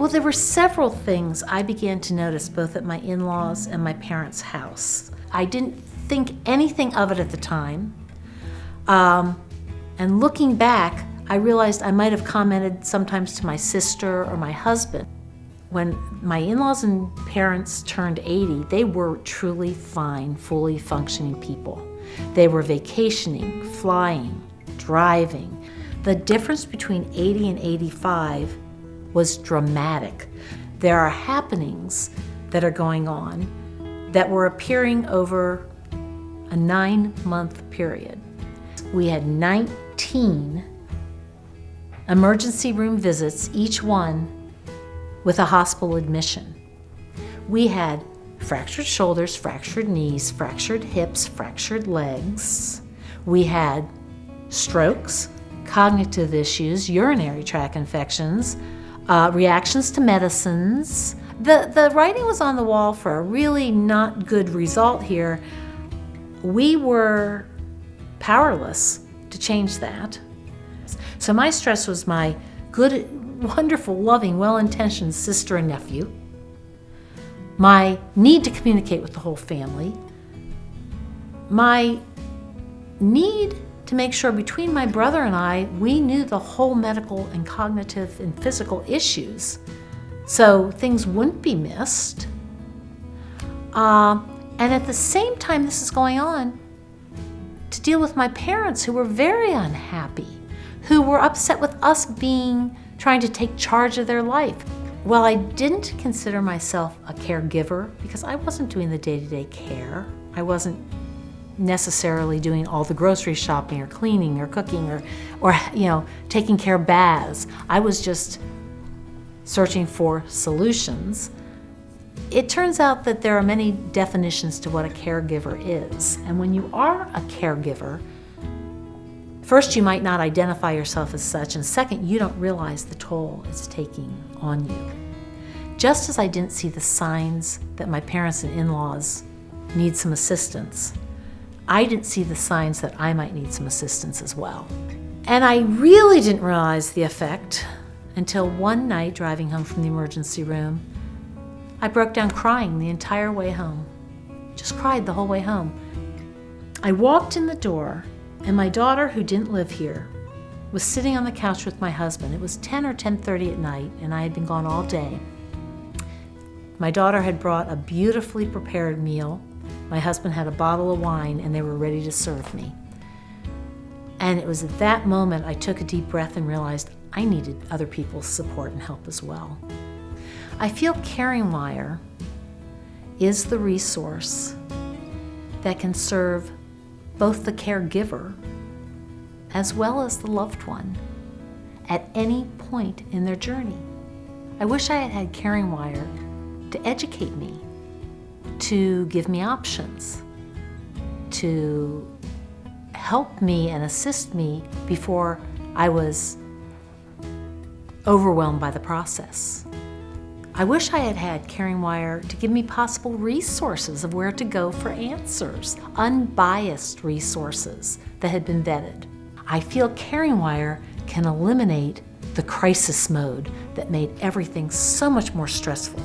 Well, there were several things I began to notice both at my in-laws and my parents' house. I didn't think anything of it at the time. And looking back, I realized I might have commented sometimes to my sister or my husband. When my in-laws and parents turned 80, they were truly fine, fully functioning people. They were vacationing, flying, driving. The difference between 80 and 85 was dramatic. There are happenings that are going on that were appearing over a 9-month period. We had 19 emergency room visits, each one with a hospital admission. We had fractured shoulders, fractured knees, fractured hips, fractured legs. We had strokes, cognitive issues, urinary tract infections, reactions to medicines. The writing was on the wall for a really not good result here. We were powerless to change that. So my stress was my good, wonderful, loving, well-intentioned sister and nephew, my need to communicate with the whole family, my need to make sure between my brother and I, we knew the whole medical and cognitive and physical issues so things wouldn't be missed. And at the same time this is going on, to deal with my parents who were very unhappy, who were upset with us trying to take charge of their life. Well, I didn't consider myself a caregiver because I wasn't doing the day-to-day care. I wasn't necessarily doing all the grocery shopping or cleaning or cooking or taking care of baths. I was just searching for solutions. It turns out that there are many definitions to what a caregiver is. And when you are a caregiver, first, you might not identify yourself as such, and second, you don't realize the toll it's taking on you. Just as I didn't see the signs that my parents and in-laws need some assistance, I didn't see the signs that I might need some assistance as well. And I really didn't realize the effect until one night driving home from the emergency room, I broke down crying the entire way home. Just cried the whole way home. I walked in the door, and my daughter, who didn't live here, was sitting on the couch with my husband. It was 10 or 10:30 at night, and I had been gone all day. My daughter had brought a beautifully prepared meal. My husband had a bottle of wine, and they were ready to serve me. And it was at that moment I took a deep breath and realized I needed other people's support and help as well. I feel CaringWire is the resource that can serve both the caregiver as well as the loved one at any point in their journey. I wish I had had CaringWire to educate me, to give me options, to help me and assist me before I was overwhelmed by the process. I wish I had had CaringWire to give me possible resources of where to go for answers, unbiased resources that had been vetted. I feel CaringWire can eliminate the crisis mode that made everything so much more stressful.